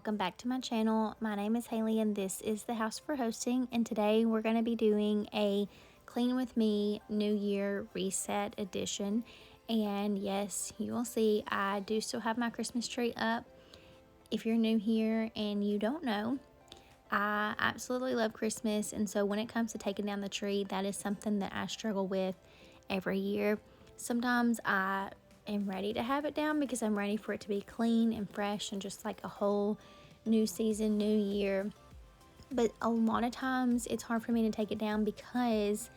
welcome back to my channel. My name is Haley and this is the house for hosting, and today we're going to be doing a Clean With Me New Year Reset edition. And yes, you will see I do still have my Christmas tree up. If you're new here and you don't know, I absolutely love Christmas, and so when it comes to taking down the tree, that is something that I struggle with every year. Sometimes I am ready to have it down because I'm ready for it to be clean and fresh and just like a whole new season, new year. But a lot of times it's hard for me to take it down because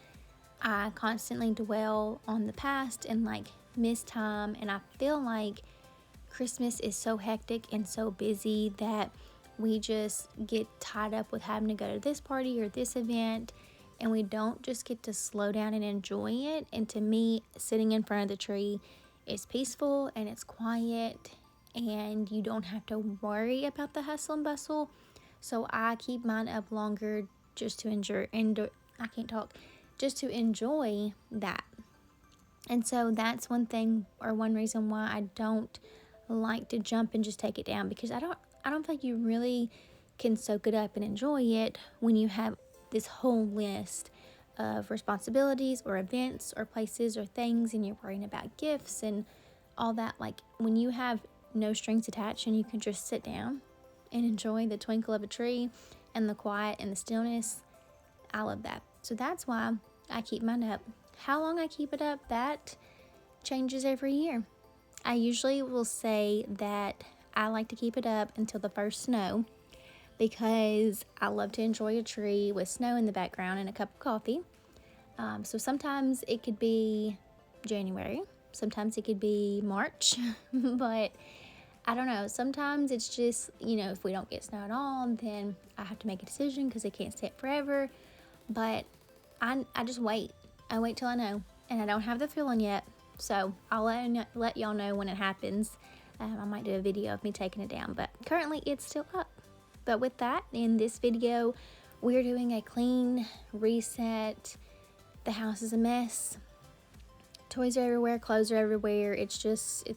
I constantly dwell on the past and like miss time, and I feel like Christmas is so hectic and so busy that we just get tied up with having to go to this party or this event, and we don't just get to slow down and enjoy it. And to me, sitting in front of the tree is peaceful and it's quiet, and you don't have to worry about the hustle and bustle. So I keep mine up longer just to just to enjoy that. And so that's one thing, or one reason why I don't like to jump and just take it down, because I don't feel like you really can soak it up and enjoy it when you have this whole list of responsibilities or events or places or things, and you're worrying about gifts and all that. Like when you have no strings attached and you can just sit down and enjoy the twinkle of a tree and the quiet and the stillness, I love that. So that's why I keep mine up. How long I keep it up, that changes every year. I usually will say that I like to keep it up until the first snow, because I love to enjoy a tree with snow in the background and a cup of coffee. So sometimes it could be January, sometimes it could be March, but I don't know. Sometimes it's just, if we don't get snow at all, then I have to make a decision because it can't sit forever. But I just wait. I wait till I know, and I don't have the feeling yet. So I'll let y'all know when it happens. I might do a video of me taking it down, but currently it's still up. But with that, in this video, we're doing a clean reset. The house is a mess. Toys are everywhere, clothes are everywhere. It's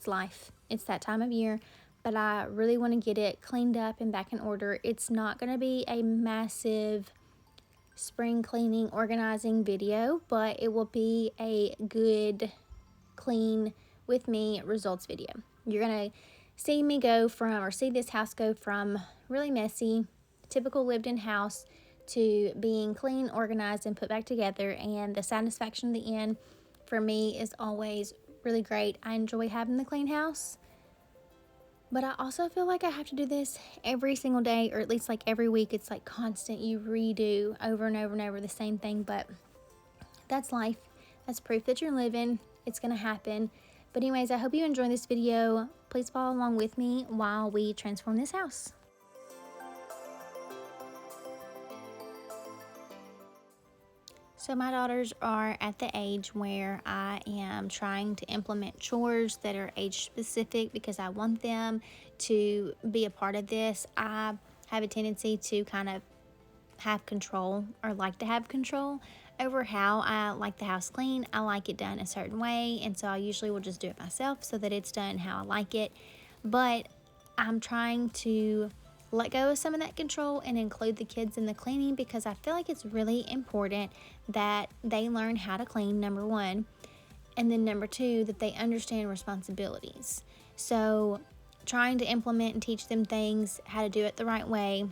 life. It's that time of year, but I really want to get it cleaned up and back in order. It's not going to be a massive spring cleaning, organizing video, but it will be a good clean with me results video. You're gonna see me see this house go from really messy, typical lived-in house, to being clean, organized, and put back together. And the satisfaction at the end for me is always really great. I enjoy having the clean house, but I also feel like I have to do this every single day, or at least like every week. It's like constant. You redo over and over and over the same thing, but that's life. That's proof that you're living. It's gonna happen. But anyways, I hope you enjoy this video. Please follow along with me while we transform this house. So my daughters are at the age where I am trying to implement chores that are age specific because I want them to be a part of this. I have a tendency to kind of have control, or like to have control over how I like the house clean. I like it done a certain way, and so I usually will just do it myself so that it's done how I like it. But I'm trying to let go of some of that control and include the kids in the cleaning, because I feel like it's really important that they learn how to clean, number one, and then number two, that they understand responsibilities. So trying to implement and teach them things, how to do it the right way,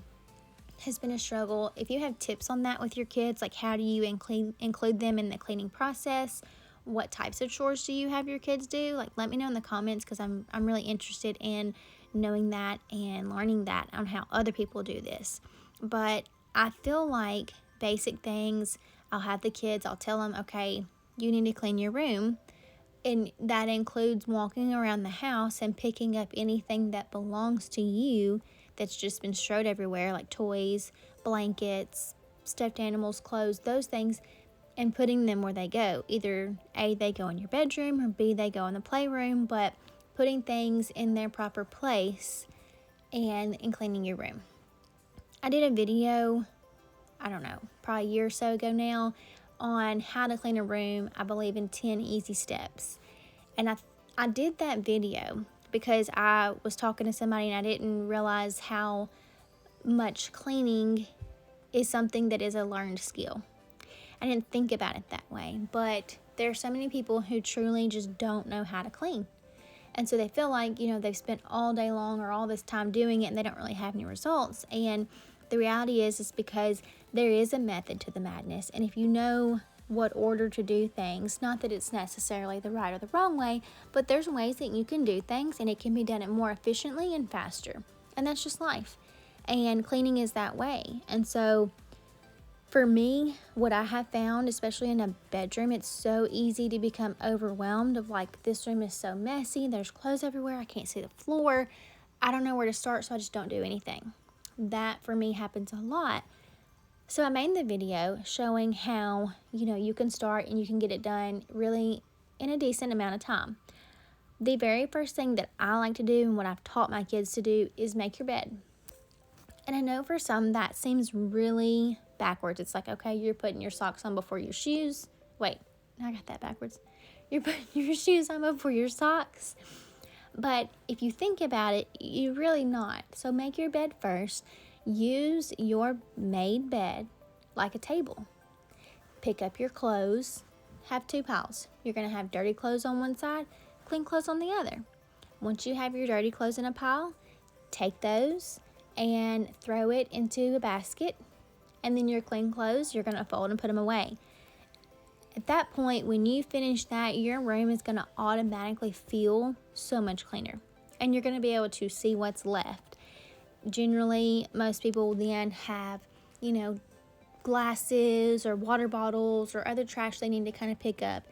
has been a struggle. If you have tips on that with your kids, like how do you include them in the cleaning process, what types of chores do you have your kids do, like let me know in the comments, because I'm really interested in knowing that and learning that on how other people do this. But I feel like basic things, I'll tell them, okay, you need to clean your room, and that includes walking around the house and picking up anything that belongs to you that's just been strewed everywhere, like toys, blankets, stuffed animals, clothes, those things, and putting them where they go. Either A, they go in your bedroom, or B, they go in the playroom, but putting things in their proper place and cleaning your room. I did a video, I don't know, probably a year or so ago now, on how to clean a room, I believe in 10 easy steps. And I did that video because I was talking to somebody and I didn't realize how much cleaning is something that is a learned skill. I didn't think about it that way, but there are so many people who truly just don't know how to clean. And so they feel like, they've spent all day long or all this time doing it and they don't really have any results. And the reality is because there is a method to the madness. And if you know what order to do things, not that it's necessarily the right or the wrong way, but there's ways that you can do things and it can be done more efficiently and faster. And that's just life. And cleaning is that way. And so for me, what I have found, especially in a bedroom, it's so easy to become overwhelmed of like, this room is so messy, there's clothes everywhere, I can't see the floor, I don't know where to start, so I just don't do anything. That for me happens a lot. So I made the video showing how, you can start and you can get it done really in a decent amount of time. The very first thing that I like to do and what I've taught my kids to do is make your bed. And I know for some that seems really backwards. It's like, okay, you're putting your socks on before your shoes. Wait, I got that backwards. You're putting your shoes on before your socks. But if you think about it, you're really not. So make your bed first. Use your made bed like a table. Pick up your clothes. Have 2 piles. You're going to have dirty clothes on one side, clean clothes on the other. Once you have your dirty clothes in a pile, take those and throw it into a basket. And then your clean clothes, you're going to fold and put them away. At that point, when you finish that, your room is going to automatically feel so much cleaner. And you're going to be able to see what's left. Generally, most people will then have, glasses or water bottles or other trash they need to kind of pick up.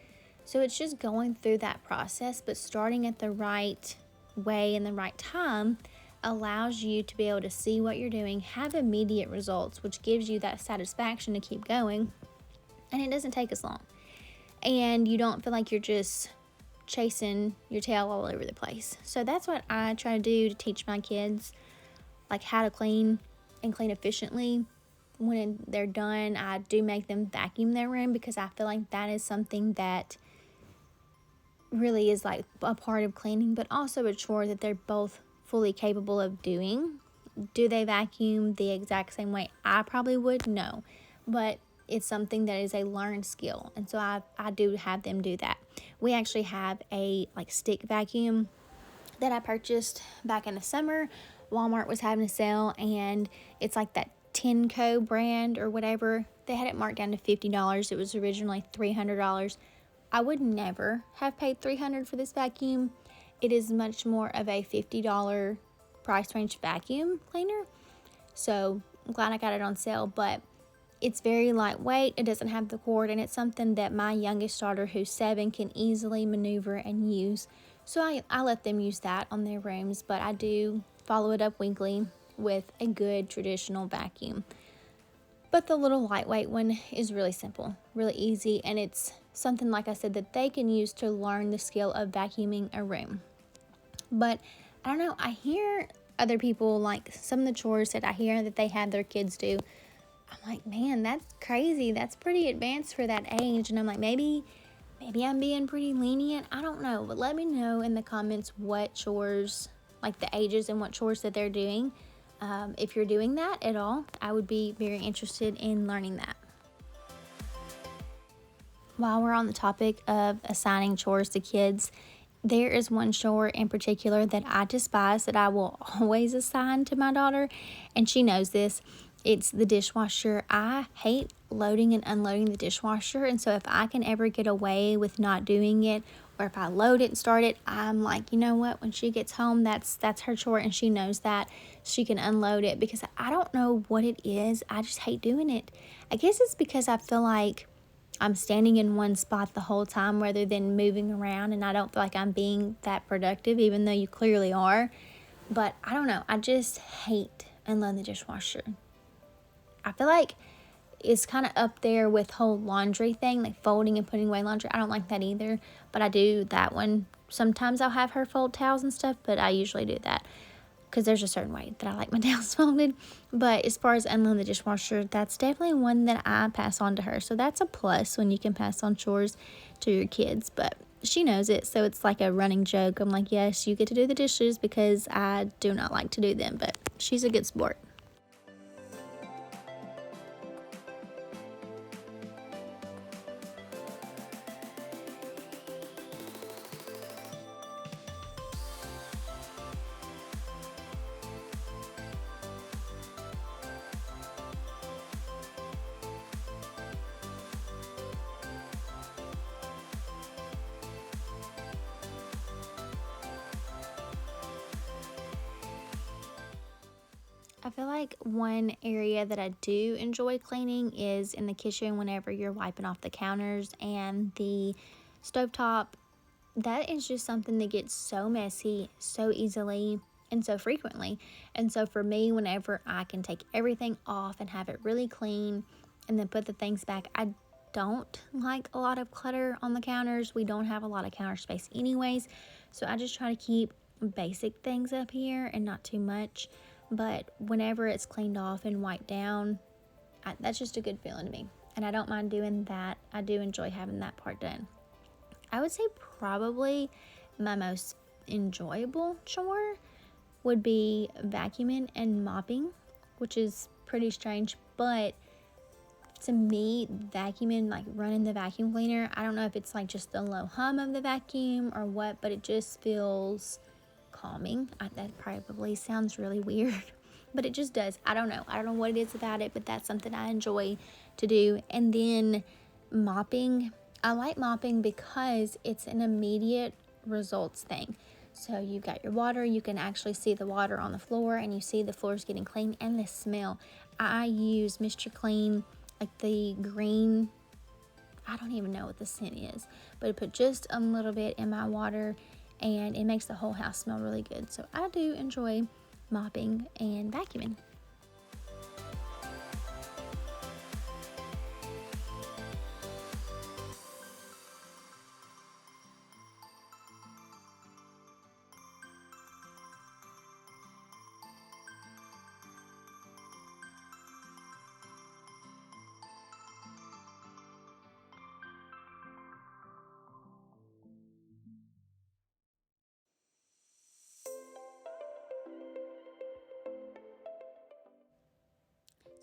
So it's just going through that process, but starting at the right way and the right time allows you to be able to see what you're doing, have immediate results, which gives you that satisfaction to keep going, and it doesn't take as long. And you don't feel like you're just chasing your tail all over the place. So that's what I try to do to teach my kids, like how to clean and clean efficiently. When they're done, I do make them vacuum their room because I feel like that is something that really is like a part of cleaning, but also a chore that they're both fully capable of doing. Do they vacuum the exact same way I probably would? No, but it's something that is a learned skill, and so I do have them do that. We actually have a stick vacuum that I purchased back in the summer. Walmart was having a sale, and it's like that Tenco brand or whatever. They had it marked down to $50. It was originally $300. I would never have paid $300 for this vacuum. It is much more of a $50 price range vacuum cleaner. So I'm glad I got it on sale, but it's very lightweight. It doesn't have the cord, and it's something that my youngest daughter, who's 7, can easily maneuver and use. So I let them use that on their rooms, but I do follow it up weekly with a good traditional vacuum. But the little lightweight one is really simple, really easy, and it's something, like I said, that they can use to learn the skill of vacuuming a room. But I don't know, I hear other people, like some of the chores that I hear that they have their kids do, I'm like, man, that's crazy. That's pretty advanced for that age. And I'm like, maybe I'm being pretty lenient. I don't know. But let me know in the comments what chores, like the ages and what chores that they're doing. If you're doing that at all, I would be very interested in learning that. While we're on the topic of assigning chores to kids, there is one chore in particular that I despise that I will always assign to my daughter, and she knows this. It's the dishwasher. I hate loading and unloading the dishwasher, and so if I can ever get away with not doing it, or if I load it and start it, I'm like, you know what, when she gets home, that's her chore, and she knows that she can unload it, because I don't know what it is. I just hate doing it. I guess it's because I feel like I'm standing in one spot the whole time rather than moving around, and I don't feel like I'm being that productive, even though you clearly are. But I don't know, I just hate unloading the dishwasher. I feel like it's kind of up there with whole laundry thing, like folding and putting away laundry. I don't like that either, but I do that one. Sometimes I'll have her fold towels and stuff, but I usually do that because there's a certain way that I like my towels folded. But as far as unloading the dishwasher, that's definitely one that I pass on to her. So that's a plus when you can pass on chores to your kids. But she knows it, so it's like a running joke. I'm like, yes, you get to do the dishes because I do not like to do them, but she's a good sport. I feel like one area that I do enjoy cleaning is in the kitchen whenever you're wiping off the counters and the stovetop. That is just something that gets so messy so easily and so frequently. And so for me, whenever I can take everything off and have it really clean and then put the things back, I don't like a lot of clutter on the counters. We don't have a lot of counter space anyways. So I just try to keep basic things up here and not too much. But whenever it's cleaned off and wiped down, that's just a good feeling to me. And I don't mind doing that. I do enjoy having that part done. I would say probably my most enjoyable chore would be vacuuming and mopping, which is pretty strange. But to me, vacuuming, like running the vacuum cleaner, I don't know if it's like just the low hum of the vacuum or what, but it just feels calming. That probably sounds really weird, but it just does. I don't know what it is about it, but that's something I enjoy to do. And then mopping, I like mopping because it's an immediate results thing. So you've got your water, you can actually see the water on the floor and you see the floors getting clean, and the smell. I use Mr. Clean, like the green, I don't even know what the scent is, but I put just a little bit in my water and it makes the whole house smell really good. So I do enjoy mopping and vacuuming.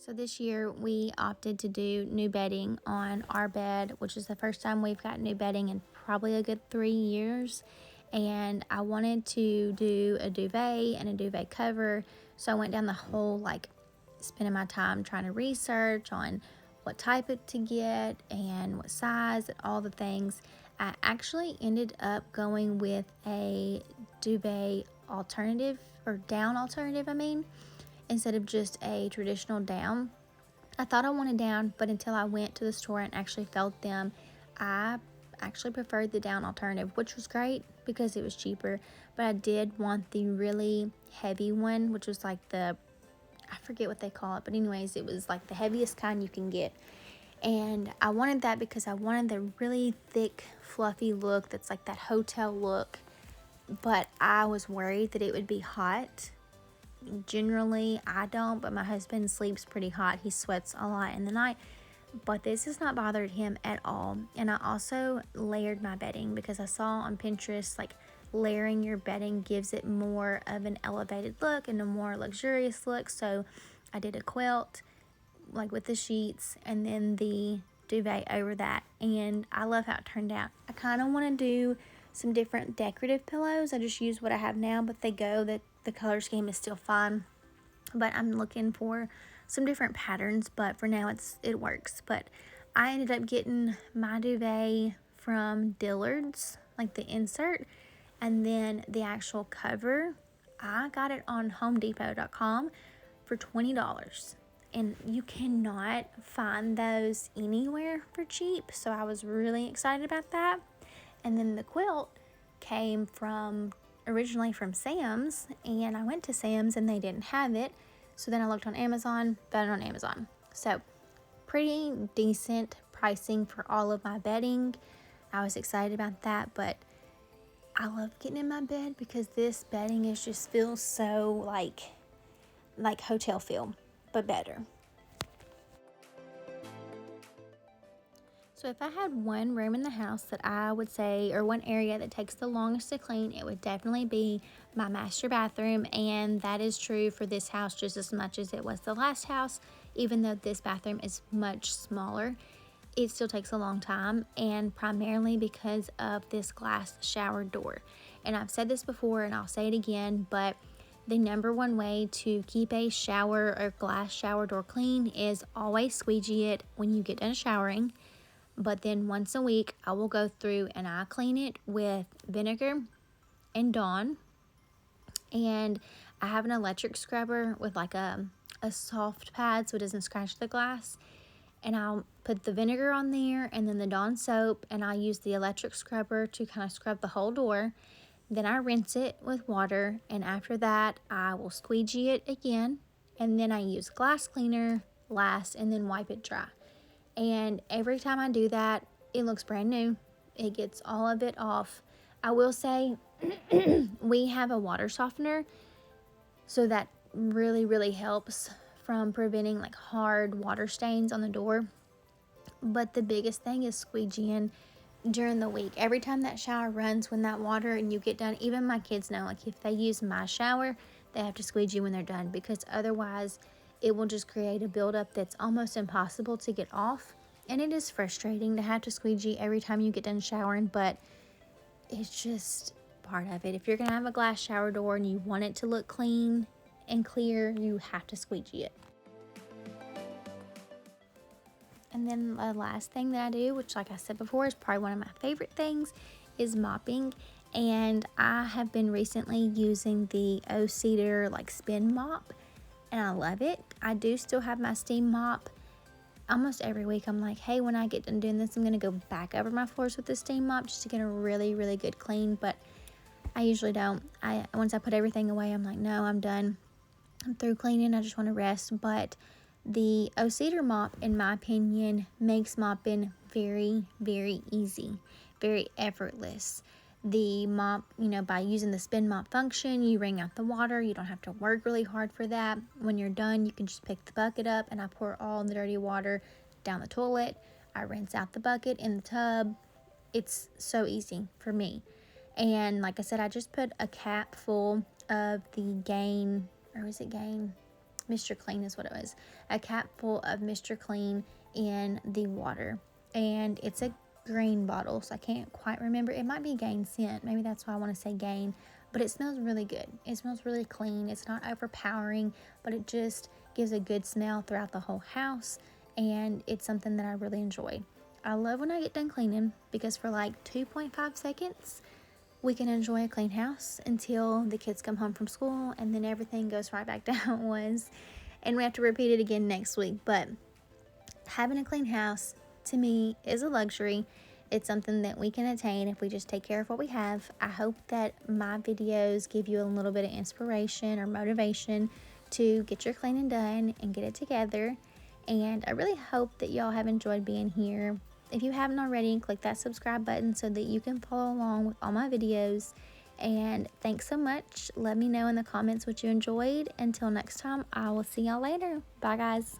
So this year we opted to do new bedding on our bed, which is the first time we've got new bedding in probably a good 3 years. And I wanted to do a duvet and a duvet cover. So I went down the whole, like, spending my time trying to research on what type to get and what size and all the things. I actually ended up going with a duvet alternative, or down alternative, instead of just a traditional down. I thought I wanted down, but until I went to the store and actually felt them, I actually preferred the down alternative, which was great because it was cheaper. But I did want the really heavy one, which was like I forget what they call it, but anyways, it was like the heaviest kind you can get. And I wanted that because I wanted the really thick, fluffy look that's like that hotel look. But I was worried that it would be hot. Generally, I don't, but my husband sleeps pretty hot. He sweats a lot in the night, but this has not bothered him at all. And I also layered my bedding because I saw on Pinterest, like, layering your bedding gives it more of an elevated look and a more luxurious look. So I did a quilt, like, with the sheets and then the duvet over that, and I love how it turned out. I kind of want to do some different decorative pillows. I just use what I have now, but the color scheme is still fine. But I'm looking for some different patterns, but for now it works. But I ended up getting my duvet from Dillard's, like the insert, and then the actual cover, I got it on homedepot.com for $20. And you cannot find those anywhere for cheap. So I was really excited about that. And then the quilt came originally from Sam's, and I went to Sam's and they didn't have it. So then I looked on Amazon, found it on Amazon. So pretty decent pricing for all of my bedding. I was excited about that, but I love getting in my bed because this bedding just feels so like hotel feel, but better. So if I had one room in the house that I would say, or one area that takes the longest to clean, it would definitely be my master bathroom. And that is true for this house just as much as it was the last house. Even though this bathroom is much smaller, it still takes a long time, and primarily because of this glass shower door. And I've said this before and I'll say it again, but the number one way to keep a shower or glass shower door clean is always squeegee it when you get done showering. But then once a week, I will go through and I clean it with vinegar and Dawn. And I have an electric scrubber with like a soft pad so it doesn't scratch the glass. And I'll put the vinegar on there and then the Dawn soap, and I'll use the electric scrubber to kind of scrub the whole door. Then I rinse it with water, and after that, I will squeegee it again. And then I use glass cleaner last and then wipe it dry. And every time I do that, it looks brand new. It gets all of it off. I will say we have a water softener, so that really helps from preventing like hard water stains on the door. But the biggest thing is squeegeeing during the week. Every time that shower runs, when that water and you get done, even my kids know, like if they use my shower, they have to squeegee when they're done, because otherwise it will just create a buildup that's almost impossible to get off. And it is frustrating to have to squeegee every time you get done showering, but it's just part of it. If you're gonna have a glass shower door and you want it to look clean and clear, you have to squeegee it. And then the last thing that I do, which like I said before is probably one of my favorite things, is mopping. And I have been recently using the O-Cedar like spin mop, and I love it. I do still have my steam mop. Almost every week I'm like, hey, when I get done doing this, I'm gonna go back over my floors with the steam mop just to get a really good clean, but I usually don't. Once I put everything away, I'm like, no, I'm done. I'm through cleaning, I just want to rest. But the O-Cedar mop, in my opinion, makes mopping very easy, very effortless. The mop, by using the spin mop function, you wring out the water. You don't have to work really hard for that. When you're done, you can just pick the bucket up, and I pour all the dirty water down the toilet. I rinse out the bucket in the tub. It's so easy for me. And like I said, I just put a cap full of the Gain, or was it Gain? Mr. Clean is what it was. A cap full of Mr. Clean in the water. And it's a green bottle, so I can't quite remember. It might be Gain scent. Maybe that's why I want to say Gain. But it smells really good. It smells really clean. It's not overpowering, but it just gives a good smell throughout the whole house. And it's something that I really enjoy. I love when I get done cleaning, because for like 2.5 seconds, we can enjoy a clean house until the kids come home from school, and then everything goes right back to how it was, and we have to repeat it again next week. But having a clean house, to me, is a luxury. It's something that we can attain if we just take care of what we have. I hope that my videos give you a little bit of inspiration or motivation to get your cleaning done and get it together. And I really hope that y'all have enjoyed being here. If you haven't already, click that subscribe button so that you can follow along with all my videos. And thanks so much. Let me know in the comments what you enjoyed. Until next time, I will see y'all later. Bye, guys.